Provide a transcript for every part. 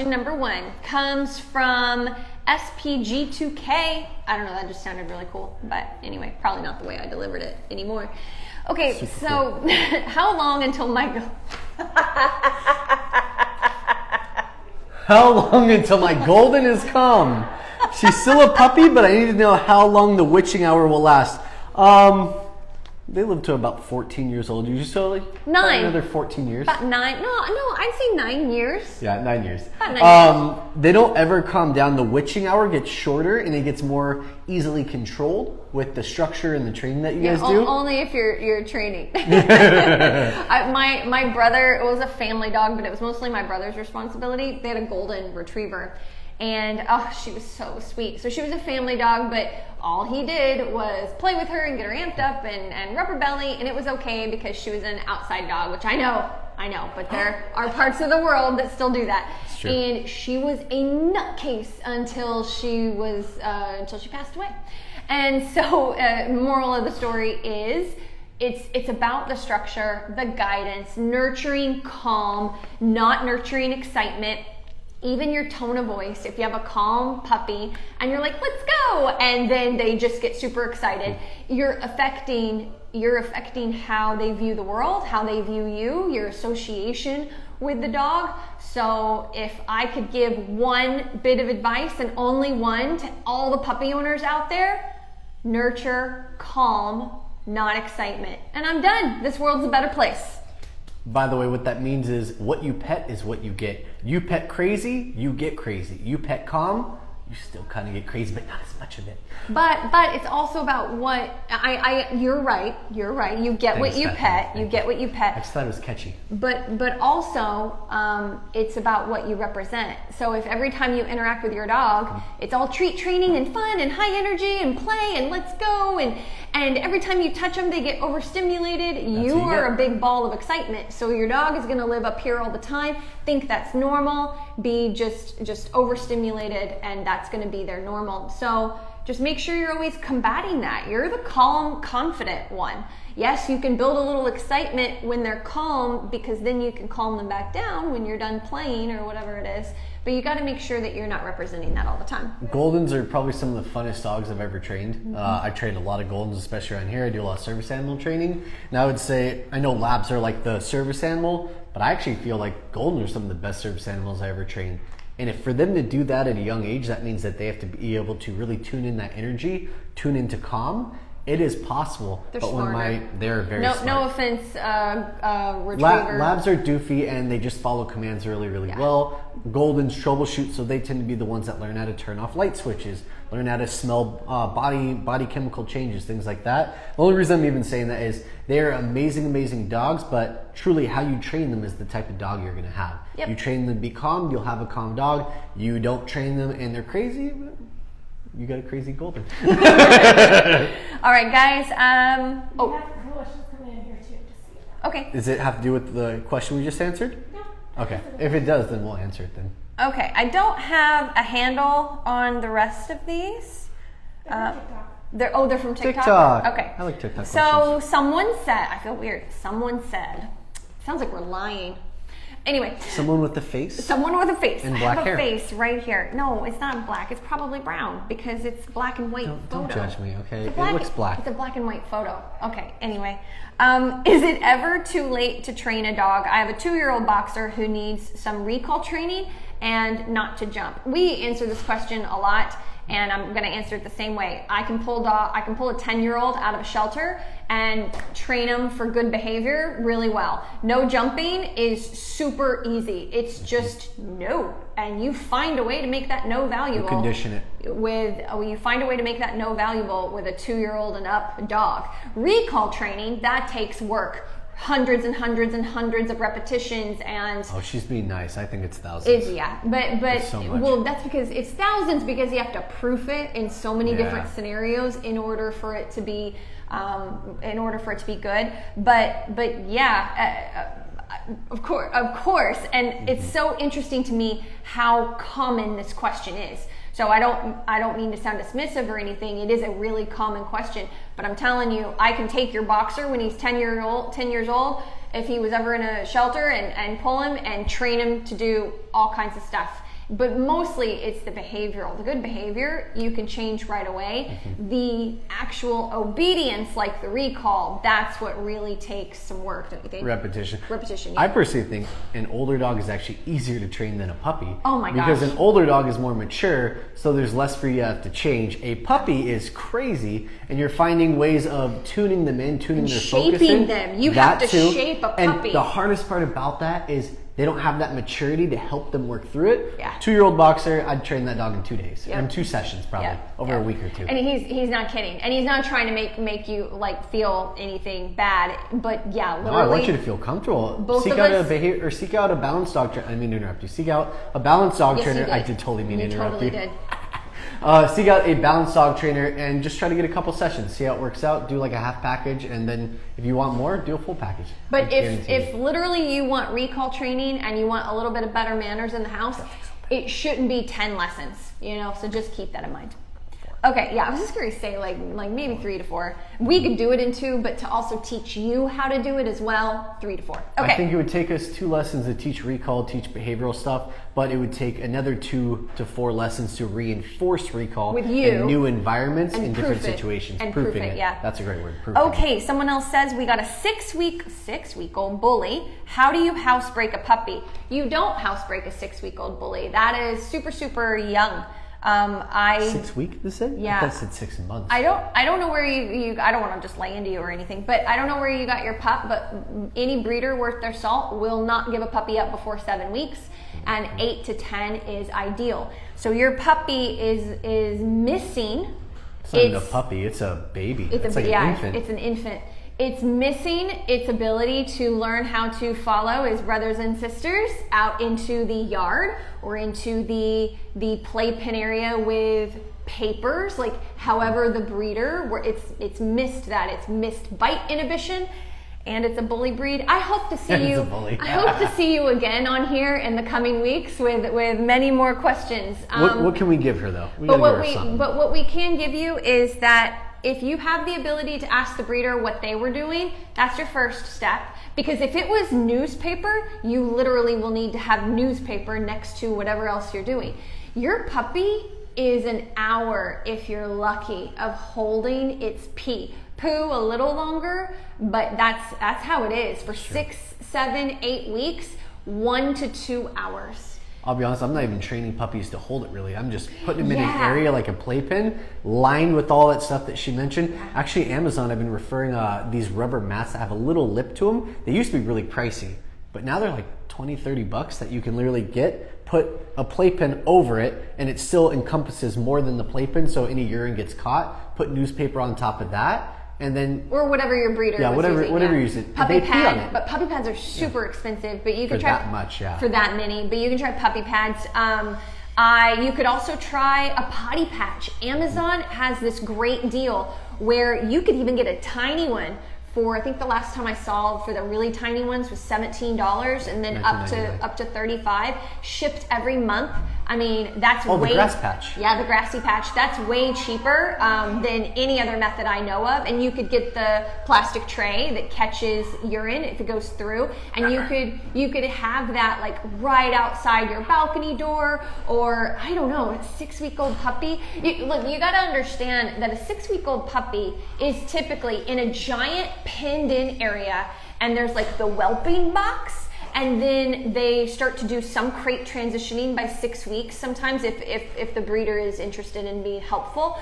Number 1 comes from SPG2K. I don't know, that just sounded really cool. But anyway, probably not the way I delivered it anymore. Okay, super so cool. How long until my... How long until my golden has come? She's still a puppy, but I need to know how long the witching hour will last. They live to about 14 years old. Usually, so like 9. Another 14 years. About 9. No, I'd say 9 years. Yeah, 9 years. About 9 years. They don't ever calm down. The witching hour gets shorter and it gets more easily controlled with the structure and the training that you guys do. Only if you're training. My brother, it was a family dog, but it was mostly my brother's responsibility. They had a golden retriever. And oh, she was so sweet. So she was a family dog, but all he did was play with her and get her amped up and rub her belly, and it was okay because she was an outside dog, which I know, but there are parts of the world that still do that. And she was a nutcase until she passed away. And so, moral of the story is, it's about the structure, the guidance, nurturing calm, not nurturing excitement. Even your tone of voice, if you have a calm puppy and you're like, let's go, and then they just get super excited, you're affecting how they view the world, how they view you, your association with the dog. So if I could give one bit of advice, and only one, to all the puppy owners out there, nurture calm, not excitement. And I'm done. This world's a better place. By the way, what that means is what you pet is what you get. You pet crazy, you get crazy. You pet calm, you still kind of get crazy, but not as much of it. But it's also about what you're right. You get what you pet. You get what you pet. I just thought it was catchy. But also it's about what you represent. So if every time you interact with your dog, it's all treat training and fun and high energy and play and let's go, and every time you touch them they get overstimulated, you are a big ball of excitement. So your dog is going to live up here all the time, think that's normal, be just overstimulated, and that's going to be their normal. So just make sure you're always combating that. You're the calm, confident one. Yes, you can build a little excitement when they're calm, because then you can calm them back down when you're done playing or whatever it is. But you got to make sure that you're not representing that all the time. Goldens are probably some of the funnest dogs I've ever trained. I train a lot of Goldens, especially around here. I do a lot of service animal training. And I would say, I know Labs are like the service animal, but I actually feel like Goldens are some of the best service animals I ever trained. And if for them to do that at a young age, that means that they have to be able to really tune in that energy, tune into calm. It is possible. They're but smarter. They're very smart. No offense, retriever. Labs are doofy and they just follow commands really well. Goldens troubleshoot, so they tend to be the ones that learn how to turn off light switches, learn how to smell body chemical changes, things like that. The only reason I'm even saying that is they are amazing dogs, but truly how you train them is the type of dog you're going to have. Yep. You train them to be calm, you'll have a calm dog. You don't train them and they're crazy, you got a crazy golden. All right, guys. We have questions coming in here too. Okay. Does it have to do with the question we just answered? No. Okay. If it does, then we'll answer it then. Okay. I don't have a handle on the rest of these. They're from TikTok. Okay. I like TikTok So questions. someone said, I feel weird. Someone said, sounds like we're lying. Anyway. Someone with a face? Someone with a face. And black hair. I have a face right here. No, it's not black. It's probably brown because it's black and white photo. Don't judge me, okay? It looks black. It's a black and white photo. Okay, anyway. Is it ever too late to train a dog? I have a 2-year-old boxer who needs some recall training and not to jump. We answer this question a lot, and I'm going to answer it the same way. I can pull a 10-year-old out of a shelter and train them for good behavior really well. No jumping is super easy. It's just no. And you find a way to make that no valuable. You condition it. You find a way to make that no valuable with a 2-year-old and up dog. Recall training, that takes work. Hundreds and hundreds of repetitions, and she's being nice. I think it's thousands. But so much. Well, that's because it's thousands, because you have to proof it in so many different scenarios in order for it to be good. But yeah, of course, and it's so interesting to me how common this question is. So I don't mean to sound dismissive or anything. It is a really common question, but I'm telling you, I can take your boxer when he's 10 years old, if he was ever in a shelter, and pull him and train him to do all kinds of stuff. But mostly it's the behavioral. The good behavior you can change right away. The actual obedience, like the recall, that's what really takes some work, don't you think? Repetition. Yeah. I personally think an older dog is actually easier to train than a puppy. Oh my Because gosh. an older dog is more mature, so there's less for you to have to change. A puppy is crazy, and you're finding ways of tuning them in, tuning their focus in. Shaping them. You have to too. shape a puppy. And the hardest part about that is they don't have that maturity to help them work through it. Yeah. 2-year-old boxer, I'd train that dog in 2 days. Yep. In 2 sessions probably, over a week or 2. And he's not kidding. And he's not trying to make you like feel anything bad. But yeah, literally. No, I want you to feel comfortable. Both Seek of out us- a behavior, or seek out a balanced dog trainer. I didn't mean to interrupt you. Seek out a balanced dog Yes, you trainer. did. I did totally mean to interrupt totally you. did. Seek out a balanced dog trainer and just try to get a couple sessions. See how it works out. Do like a half package, and then if you want more, do a full package. But I guarantee if you. literally you want recall training and you want a little bit of better manners in the house, it shouldn't be 10 lessons, so just keep that in mind. Okay, yeah, I was just going to say like maybe 3 to 4. We could do it in 2, but to also teach you how to do it as well, 3 to 4. Okay. I think it would take us 2 lessons to teach recall, teach behavioral stuff, but it would take another 2 to 4 lessons to reinforce recall With you. in new environments And in different proof it. situations. And Proofing proof it, yeah. That's a great word. Proofing. Okay, someone else says we got a 6-week-old bully. How do you housebreak a puppy? You don't housebreak a 6-week-old bully. That is super, super young. 6 weeks, this said? Yeah. I thought it said 6 months. I don't know where you I don't want to just lay into you or anything, but I don't know where you got your pup, but any breeder worth their salt will not give a puppy up before 7 weeks, and 8 to 10 is ideal. So your puppy is missing. It's not even a puppy, it's a baby. It's like an infant. It's an infant. It's missing its ability to learn how to follow his brothers and sisters out into the yard or into the playpen area with papers, like however the breeder, where it's missed that. It's missed bite inhibition, and it's a bully breed. I hope to see It's you. a bully. I hope to see you again on here in the coming weeks with many more questions. What can we give her though? We But gotta give her something. what we can give you is that if you have the ability to ask the breeder what they were doing, that's your first step. Because if it was newspaper, you literally will need to have newspaper next to whatever else you're doing. Your puppy is an hour, if you're lucky, of holding its pee. Poo a little longer, but that's how it is. For 6, 7, 8 weeks, 1 to 2 hours. I'll be honest, I'm not even training puppies to hold it really. I'm just putting them in an Yeah. area like a playpen, lined with all that stuff that she mentioned. Actually, Amazon, I've been referring these rubber mats that have a little lip to them. They used to be really pricey, but now they're like 20, 30 bucks that you can literally get, put a playpen over it, and it still encompasses more than the playpen, so any urine gets caught. Put newspaper on top of that, and then Or whatever your breeder was whatever using. you use it. Puppy They pee on pad, it. but puppy pads are super expensive. But you can For try that much, yeah. For that many, but you can try puppy pads. You could also try a potty patch. Amazon has this great deal where you could even get a tiny one for, I think the last time I saw for the really tiny ones was $17, and then up to $35, shipped every month. I mean, that's the way grass patch. Yeah, the grassy patch. That's way cheaper than any other method I know of. And you could get the plastic tray that catches urine if it goes through, and you could have that like right outside your balcony door, or I don't know, a 6-week-old puppy. Look, you got to understand that a 6-week-old puppy is typically in a giant pinned-in area, and there's like the whelping box. And then they start to do some crate transitioning by 6 weeks. Sometimes if the breeder is interested in being helpful,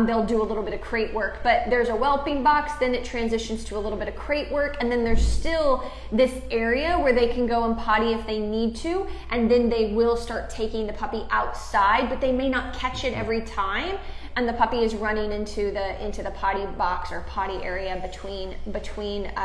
they'll do a little bit of crate work. But there's a whelping box, then it transitions to a little bit of crate work, and then there's still this area where they can go and potty if they need to, and then they will start taking the puppy outside, but they may not catch it every time. And the puppy is running into the potty box or potty area between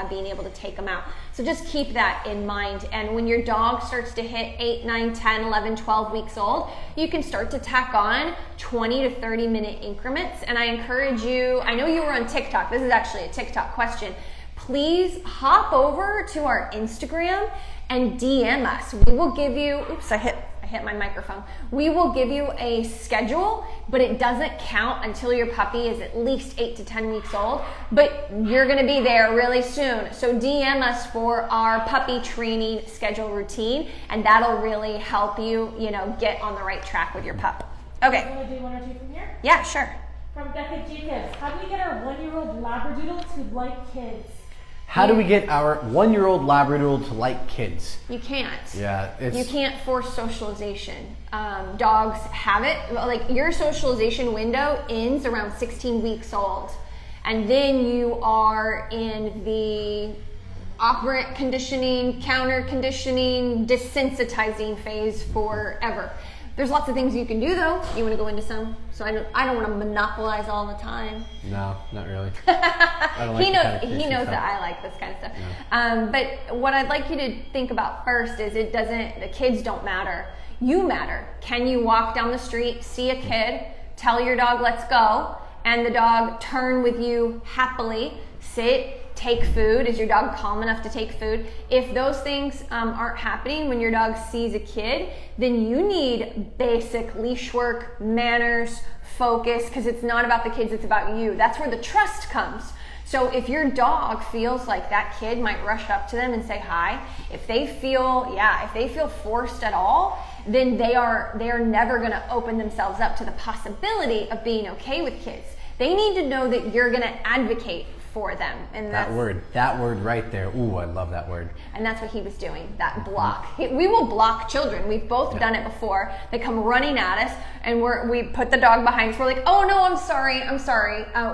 being able to take them out. So just keep that in mind. And when your dog starts to hit 8, 9, 10, 11, 12 weeks old, you can start to tack on 20 to 30 minute increments. And I encourage you, I know you were on TikTok. This is actually a TikTok question. Please hop over to our Instagram and DM us. We will give you, oops, I hit hit my microphone. We will give you a schedule, but it doesn't count until your puppy is at least 8 to 10 weeks old, but you're gonna be there really soon. So DM us for our puppy training schedule routine, and that'll really help you, get on the right track with your pup. Okay. You want to do one or two from here? Yeah, sure. From Becca Jacobs, how do we get our 1-year-old Labradoodle to like kids? How do we get our 1-year-old Labradoodle to like kids? You can't. Yeah, You can't force socialization. Dogs have it. Like your socialization window ends around 16 weeks old. And then you are in the operant conditioning, counter conditioning, desensitizing phase forever. There's lots of things you can do though. You want to go into some? So I don't want to monopolize all the time. No, not really. I don't like he knows that I like this kind of stuff. No. But what I'd like you to think about first is the kids don't matter. You matter. Can you walk down the street, see a kid, tell your dog let's go, and the dog turn with you happily, sit, take food? Is your dog calm enough to take food? If those things aren't happening when your dog sees a kid, then you need basic leash work, manners, focus, because it's not about the kids, it's about you. That's where the trust comes. So if your dog feels like that kid might rush up to them and say hi, if they feel forced at all, then they are never going to open themselves up to the possibility of being okay with kids. They need to know that you're going to advocate for them. And that word right there. Ooh, I love that word. And that's what he was doing, that block. We will block children. We've both done it before. They come running at us and we put the dog behind us. We're like, oh no, I'm sorry.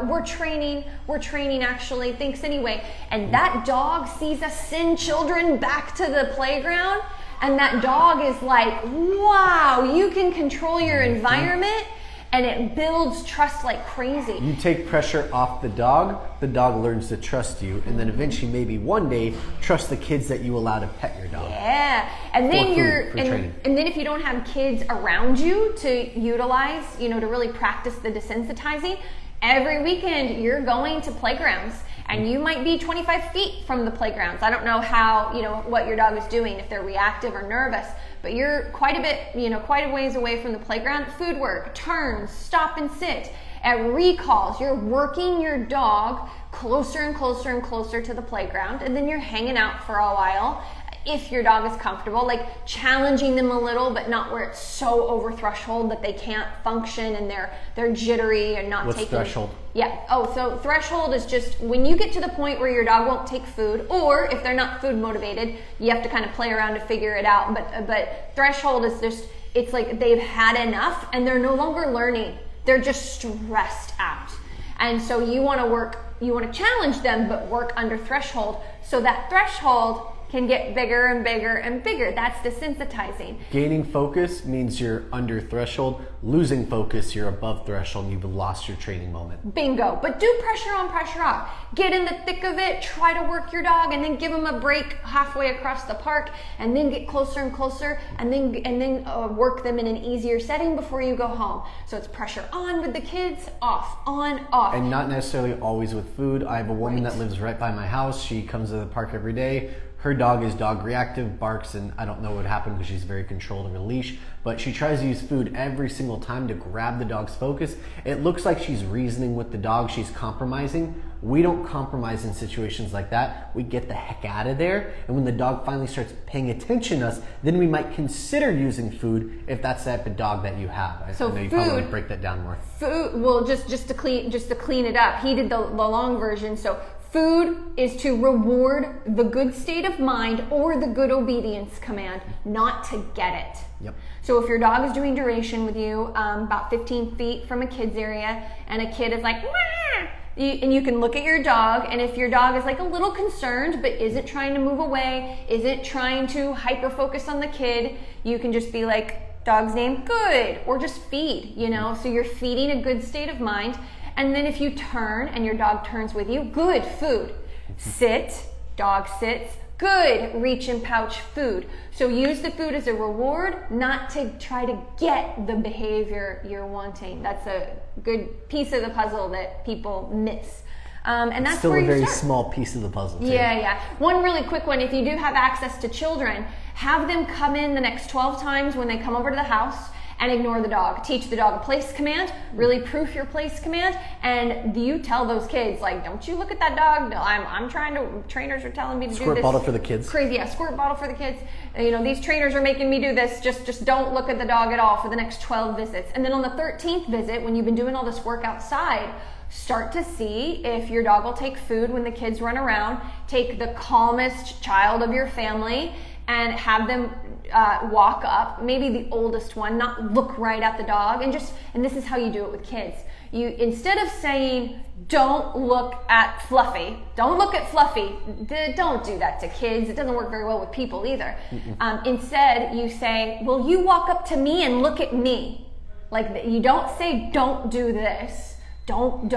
We're training actually, thanks anyway. And that dog sees us send children back to the playground, and that dog is like, wow, you can control your environment. And it builds trust like crazy. You take pressure off the dog learns to trust you, and then eventually maybe one day trust the kids that you allow to pet your dog. Yeah. And then and then if you don't have kids around you to utilize, to really practice the desensitizing, every weekend you're going to playgrounds. And you might be 25 feet from the playgrounds. I don't know how, what your dog is doing, if they're reactive or nervous, but you're quite a ways away from the playground. Food work, turns, stop and sit. At recalls, you're working your dog closer and closer and closer to the playground, and then you're hanging out for a while. If your dog is comfortable, like challenging them a little, but not where it's so over threshold that they can't function and they're jittery and not taking. What's threshold? Yeah. Oh, so threshold is just when you get to the point where your dog won't take food, or if they're not food motivated, you have to kind of play around to figure it out. But threshold is just, it's like they've had enough and they're no longer learning. They're just stressed out. And so you want to challenge them, but work under threshold. So that threshold can get bigger and bigger and bigger. That's desensitizing. Gaining focus means you're under threshold. Losing focus, you're above threshold and you've lost your training moment. Bingo. But do pressure on, pressure off. Get in the thick of it, try to work your dog, and then give them a break halfway across the park, and then get closer and closer, and then work them in an easier setting before you go home. So it's pressure on with the kids, off, on, off. And not necessarily always with food. I have a woman that lives right by my house. She comes to the park every day. Her dog is dog reactive, barks, and I don't know what would happen because she's very controlled of her leash, but she tries to use food every single time to grab the dog's focus. It looks like she's reasoning with the dog, she's compromising. We don't compromise in situations like that. We get the heck out of there, and when the dog finally starts paying attention to us, then we might consider using food if that's the type of dog that you have. So I know you probably want to break that down more. Food, well, just to clean it up, he did the long version. So food is to reward the good state of mind or the good obedience command, not to get it. Yep. So if your dog is doing duration with you about 15 feet from a kid's area, and a kid is like, wah! And you can look at your dog, and if your dog is like a little concerned but isn't trying to move away, isn't trying to hyper focus on the kid, you can just be like, dog's name, good, or just feed, so you're feeding a good state of mind. And then if you turn and your dog turns with you, good, food. Sit, dog sits, good, reach and pouch, food. So use the food as a reward, not to try to get the behavior you're wanting. That's a good piece of the puzzle that people miss. And that's still where a you very start. small piece of the puzzle too. Yeah. One really quick one, if you do have access to children, Have them come in the next 12 times when they come over to the house and ignore the dog. Teach the dog a place command, really proof your place command, and you tell those kids, like, don't you look at that dog. I'm trying to, trainers are telling me to do this. Squirt bottle for the kids. Crazy, yeah, squirt bottle for the kids. You know, these trainers are making me do this. Just don't look at the dog at all for the next 12 visits. And then on the 13th visit, when you've been doing all this work outside, start to see if your dog will take food when the kids run around. Take the calmest child of your family and have them walk up, maybe the oldest one, not look right at the dog, and this is how you do it with kids. You, instead of saying, don't look at Fluffy, don't do that to kids. It doesn't work very well with people either. Instead, you say, will you walk up to me and look at me? Like, you don't say, don't do this. Don't.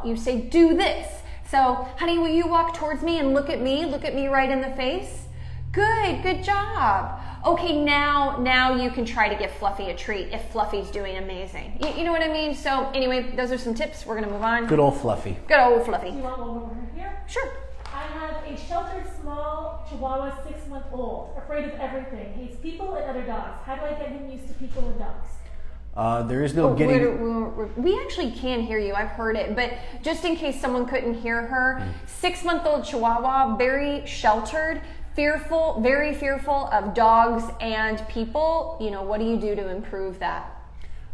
You say, do this. So, honey, will you walk towards me and look at me right in the face? Good job. Okay, now you can try to give Fluffy a treat if Fluffy's doing amazing. You know what I mean? So anyway, those are some tips. We're gonna move on. Good old Fluffy. Good old Fluffy. Do you want one over here? Sure. I have a sheltered small Chihuahua 6-month-old, afraid of everything, hates people and other dogs. How do I get him used to people and dogs? There is no We actually can hear you. I've heard it, but just in case someone couldn't hear her, 6-month-old Chihuahua, very sheltered, fearful, very fearful of dogs and people. You know, what do you do to improve that?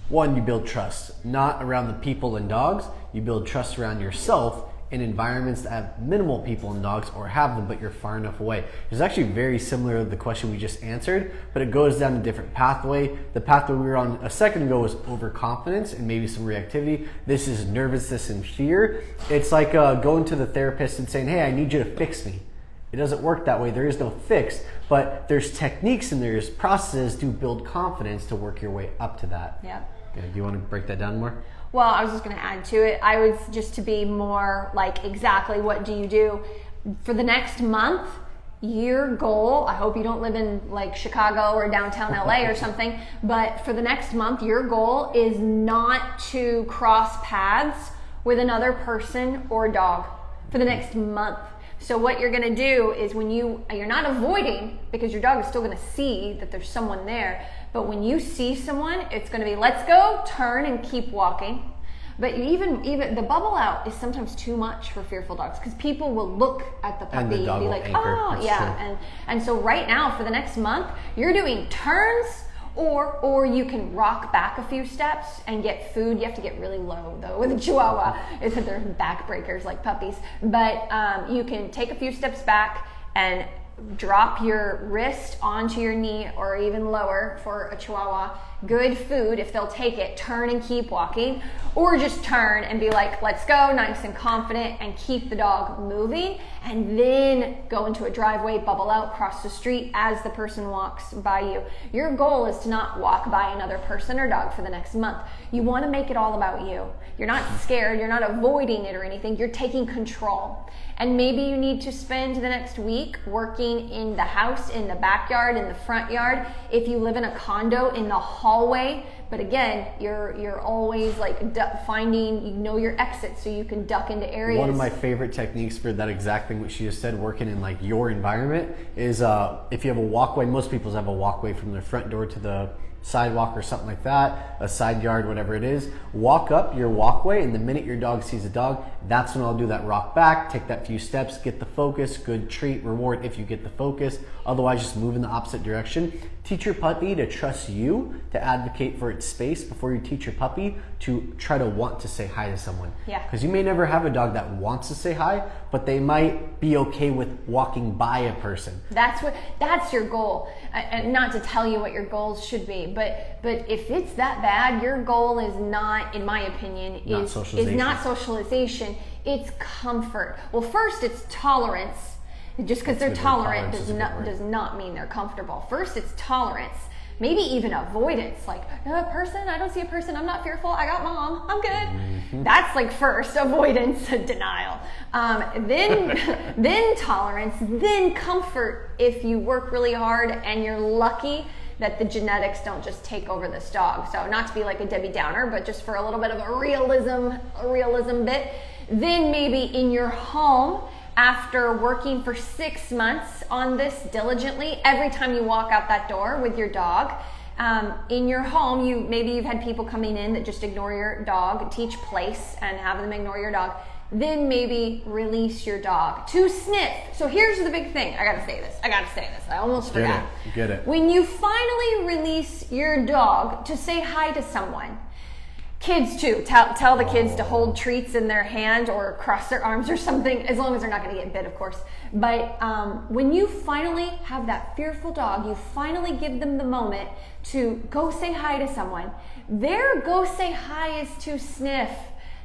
One, you build trust, not around the people and dogs. You build trust around yourself in environments that have minimal people and dogs, or have them but you're far enough away. It's actually very similar to the question we just answered, but it goes down a different pathway. The pathway we were on a second ago was overconfidence and maybe some reactivity. This is nervousness and fear. It's like going to the therapist and saying, hey, I need you to fix me. It doesn't work that way. There is no fix, but there's techniques and there's processes to build confidence to work your way up to that. Yeah. Do you want to break that down more? Well, I was just going to add to it. I would just to be more like exactly what do you do for the next month. Your goal, I hope you don't live in like Chicago or downtown LA or something, but for the next month, your goal is not to cross paths with another person or dog for the next month. So what you're gonna do is when you're not avoiding, because your dog is still gonna see that there's someone there, but when you see someone, it's gonna be, let's go, turn and keep walking. But even the bubble out is sometimes too much for fearful dogs, because people will look at the puppy and be like, oh, yeah. And so right now for the next month, you're doing turns, or you can rock back a few steps and get food. You have to get really low though with a Chihuahua. It's that they're back breakers like puppies. But you can take a few steps back and drop your wrist onto your knee or even lower for a Chihuahua. Good food if they'll take it. Turn and keep walking, or just turn and be like, let's go, nice and confident, and keep the dog moving, and then go into a driveway, bubble out, cross the street as the person walks by you. Your goal is to not walk by another person or dog for the next month. You want to make it all about you. You're not scared, you're not avoiding it or anything, you're taking control. And maybe you need to spend the next week working in the house, in the backyard, in the front yard. If you live in a condo, in the hallway. But again, you're always like finding, you know, your exits so you can duck into areas. One of my favorite techniques for that exact thing what she just said, working in like your environment, is if you have a walkway. Most people have a walkway from their front door to the sidewalk or something like that, a side yard, whatever it is. Walk up your walkway, and the minute your dog sees a dog, that's when I'll do that rock back, take that few steps, get the focus, good treat, reward if you get the focus. Otherwise, just move in the opposite direction. Teach your puppy to trust you, to advocate for its space before you teach your puppy to try to want to say hi to someone. Yeah. Because you may never have a dog that wants to say hi, but they might be okay with walking by a person. That's your goal. And not to tell you what your goals should be, but if it's that bad, your goal is not, in my opinion, is not socialization. It's comfort. Well, first it's tolerance. Just because they're tolerant does not mean they're comfortable. First, it's tolerance. Maybe even avoidance. Like, a person, I don't see a person, I'm not fearful, I got mom, I'm good. Mm-hmm. That's like first avoidance, denial. Then tolerance, then comfort if you work really hard and you're lucky that the genetics don't just take over this dog. So not to be like a Debbie Downer, but just for a little bit of a realism bit. Then maybe in your home, after working for 6 months on this diligently, every time you walk out that door with your dog, in your home, maybe you've had people coming in that just ignore your dog, teach place and have them ignore your dog. Then maybe release your dog to sniff. So here's the big thing. I gotta say this. I almost forgot. Get it. When you finally release your dog to say hi to someone, kids too, tell the kids to hold treats in their hand or cross their arms or something, as long as they're not gonna get bit, of course. But when you finally have that fearful dog, you finally give them the moment to go say hi to someone. Their go say hi is to sniff,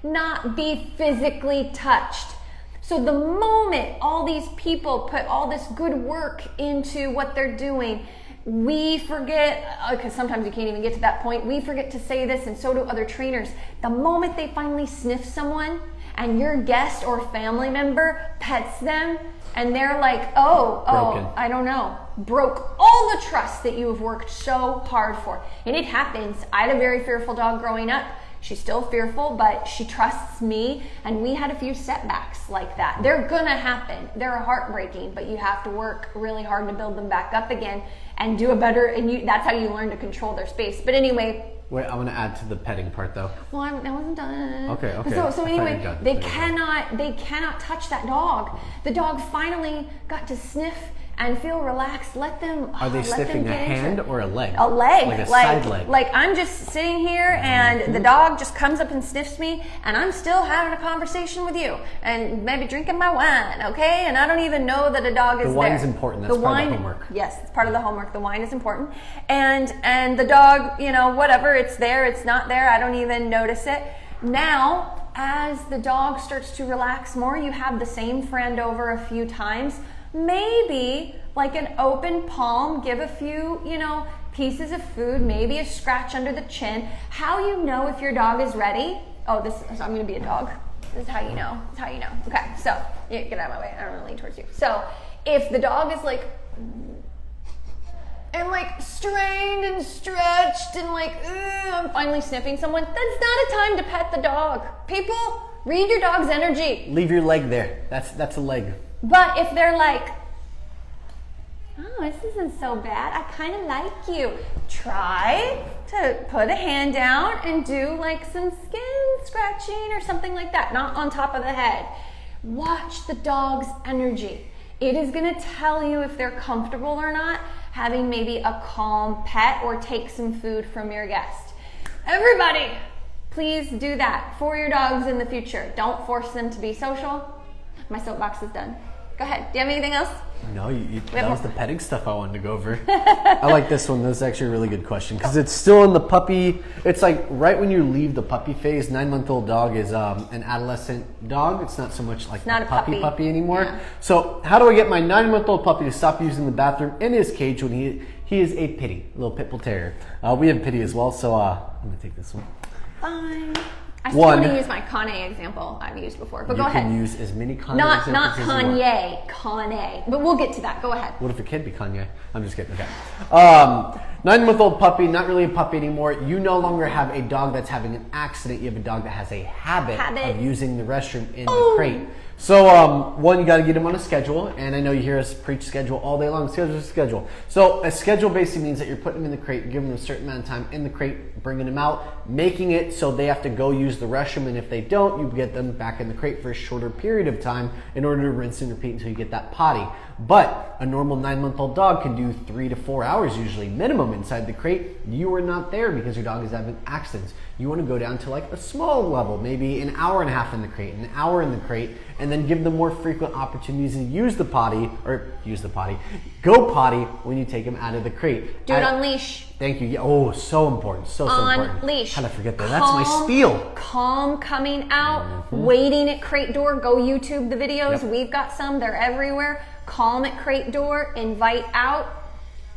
not be physically touched. So the moment all these people put all this good work into what they're doing, we forget, because sometimes you can't even get to that point, we forget to say this, and so do other trainers. The moment they finally sniff someone and your guest or family member pets them and they're like, Broken. I don't know, broke all the trust that you have worked so hard for. And it happens. I had a very fearful dog growing up. She's still fearful, but she trusts me, and we had a few setbacks like that. They're gonna happen. They're heartbreaking, but you have to work really hard to build them back up again and do a better, and that's how you learn to control their space. But anyway. Wait, I want to add to the petting part though. Well, I wasn't done. Okay. So anyway, they cannot touch that dog. The dog finally got to sniff and feel relaxed. Let them. Are they sniffing a hand or a leg? A leg, like a side leg. Like I'm just sitting here, and the dog just comes up and sniffs me, and I'm still having a conversation with you, and maybe drinking my wine, okay? And I don't even know that a dog is there. The wine's important. That's part of the homework. Yes, it's part of the homework. The wine is important, and the dog, whatever, it's there, it's not there. I don't even notice it. Now, as the dog starts to relax more, you have the same friend over a few times. Maybe like an open palm, give a few, pieces of food, maybe a scratch under the chin. How you know if your dog is ready? I'm going to be a dog. This is how you know. Okay, so get out of my way. I don't want to lean towards you. So if the dog is strained and stretched and I'm finally sniffing someone, that's not a time to pet the dog. People, read your dog's energy. Leave your leg there. That's a leg. But if they're like, oh, this isn't so bad, I kind of like you, try to put a hand down and do some skin scratching or something like that, not on top of the head. Watch the dog's energy. It is going to tell you if they're comfortable or not having maybe a calm pet or take some food from your guest. Everybody, please do that for your dogs in the future. Don't force them to be social. My soapbox is done. Go ahead. Do you have anything else? No, that was the petting stuff I wanted to go over. I like this one. This is actually a really good question because it's still in the puppy. It's like right when you leave the puppy phase. 9-month-old dog is an adolescent dog. It's not so much like a puppy anymore. Yeah. So how do I get my 9-month-old puppy to stop using the bathroom in his cage when he is a pitty, little pit bull terrier? We have pitty as well, so I'm going to take this one. Fine. I still want to use my Kanye example I've used before, but go ahead. You can use as many Kanye examples as you want. Kanye. But we'll get to that. Go ahead. What if it can be Kanye? I'm just kidding. Okay. 9-month-old puppy, not really a puppy anymore. You no longer have a dog that's having an accident. You have a dog that has a habit. of using the restroom in the crate. So, one, you got to get him on a schedule, and I know you hear us preach schedule all day long. Schedule. So, a schedule basically means that you're putting him in the crate, giving him a certain amount of time in the crate, bringing him out, making it so they have to go use the restroom, and if they don't, you get them back in the crate for a shorter period of time in order to rinse and repeat until you get that potty. But a normal 9-month-old dog can do 3 to 4 hours usually minimum inside the crate. You are not there because your dog is having accidents. You want to go down to a small level, maybe an hour and a half in the crate, an hour in the crate, and then give them more frequent opportunities to go potty when you take them out of the crate. Do it on leash. Thank you. Yeah. Oh, so important. So important. On leash. How did I forget that? That's my spiel. Calm coming out, waiting at crate door. Go YouTube the videos. Yep. We've got some. They're everywhere. Calm at crate door. Invite out.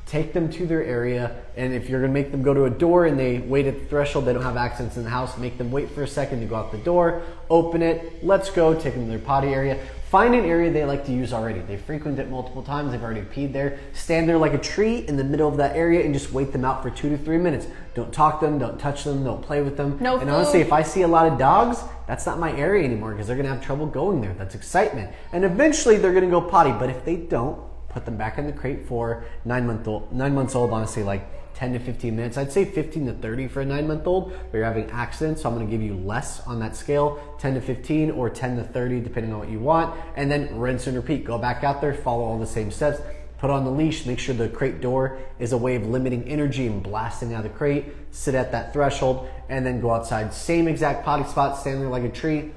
take them to their area, and if you're gonna make them go to a door and they wait at the threshold, they don't have access in the house, make them wait for a second to go out the door, open it, let's go, take them to their potty area. Find an area they like to use already. They frequent it multiple times, they've already peed there. Stand there like a tree in the middle of that area and just wait them out for 2 to 3 minutes. Don't talk to them, don't touch them, don't play with them. No and food. honestly, if I see a lot of dogs, that's not my area anymore because they're gonna have trouble going there. That's excitement. And eventually they're gonna go potty, but if they don't, put them back in the crate for 9 months old, honestly, like 10 to 15 minutes. I'd say 15 to 30 for a 9-month-old, but you're having accidents, so I'm gonna give you less on that scale, 10 to 15 or 10 to 30, depending on what you want, and then rinse and repeat. Go back out there, follow all the same steps, put on the leash, make sure the crate door is a way of limiting energy and blasting out of the crate, sit at that threshold, and then go outside. Same exact potty spot, stand there like a tree,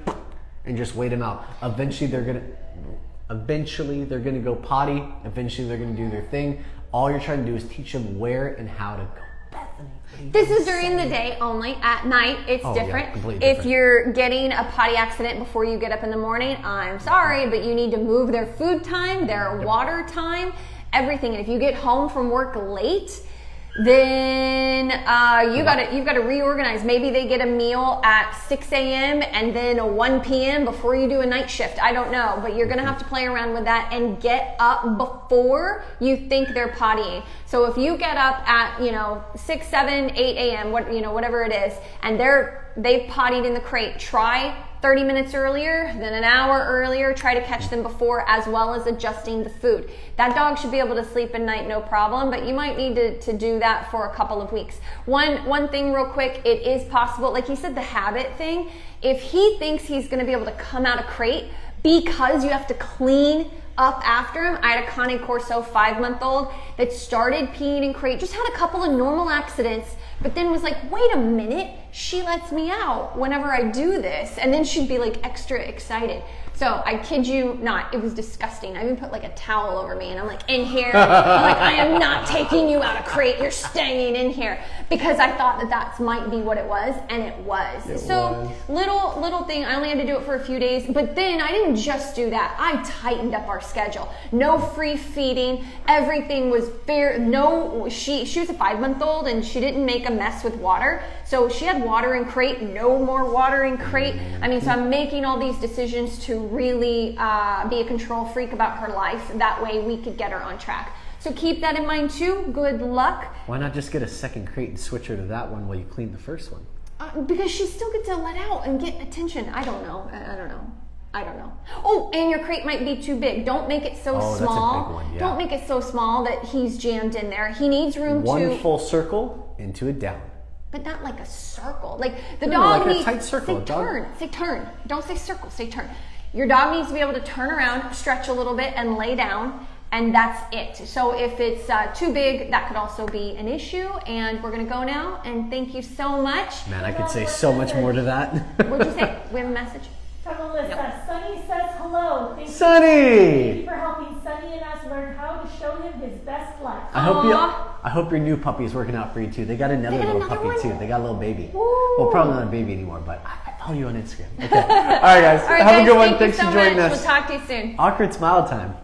and just wait them out. Eventually they're gonna go potty. Eventually they're gonna do their thing. All you're trying to do is teach them where and how to go. Bethany, This is during the day only. At night, it's different. Yeah, completely If different. you're getting a potty accident before you get up in the morning, I'm sorry, but you need to move their food time, their water time, everything. And if you get home from work late, then you've got to reorganize. Maybe they get a meal at 6 a.m. and then a 1 p.m. before you do a night shift. I don't know, but you're going to have to play around with that and get up before you think they're pottying. So if you get up at 6, 7, 8 a.m. whatever it is, and they've pottied in the crate, try 30 minutes earlier, then an hour earlier. Try to catch them before, as well as adjusting the food. That dog should be able to sleep at night, no problem, but you might need to do that for a couple of weeks. One thing real quick, it is possible, like you said, the habit thing. If he thinks he's gonna be able to come out of crate because you have to clean up after him. I had a Cane Corso 5-month-old that started peeing in crate, just had a couple of normal accidents, but then was like, wait a minute, she lets me out whenever I do this. And then she'd be like extra excited. So I kid you not, it was disgusting. I even put like a towel over me and I'm like, in here. I'm like, I am not taking you out of crate. You're staying in here. Because I thought that might be what it was, and it was. Little thing, I only had to do it for a few days, but then I didn't just do that. I tightened up our schedule. No free feeding. Everything was fair. She was a 5-month-old and she didn't make a mess with water. So she had water in crate, no more water in crate. I mean, so I'm making all these decisions to really be a control freak about her life. That way we could get her on track. So keep that in mind too. Good luck. Why not just get a second crate and switch her to that one while you clean the first one? Because she still gets to let out and get attention. I don't know. Oh, and your crate might be too big. Don't make it so small. That's a big one, yeah. Don't make it so small that he's jammed in there. He needs room One full circle into a down. But not like a circle. Like the No, dog like a needs tight circle. Say turn. Say turn. Don't say circle. Say turn. Your dog needs to be able to turn around, stretch a little bit, and lay down. And that's it. So if it's too big, that could also be an issue. And we're gonna go now. And thank you so much. Man, I could say so much more to that. What'd you say? We have a message. From Alyssa, Sunny says hello. Thank Sunny! you for helping Sunny and us learn how to show him his best life. I hope your new puppy is working out for you too. They got another little puppy one? too. They got a little baby. Ooh. Well, probably not a baby anymore, but I follow you on Instagram. Okay. All right, guys. All right, Have guys, a good one. thank you Thanks so for joining much. us. We'll talk to you soon. Awkward smile time.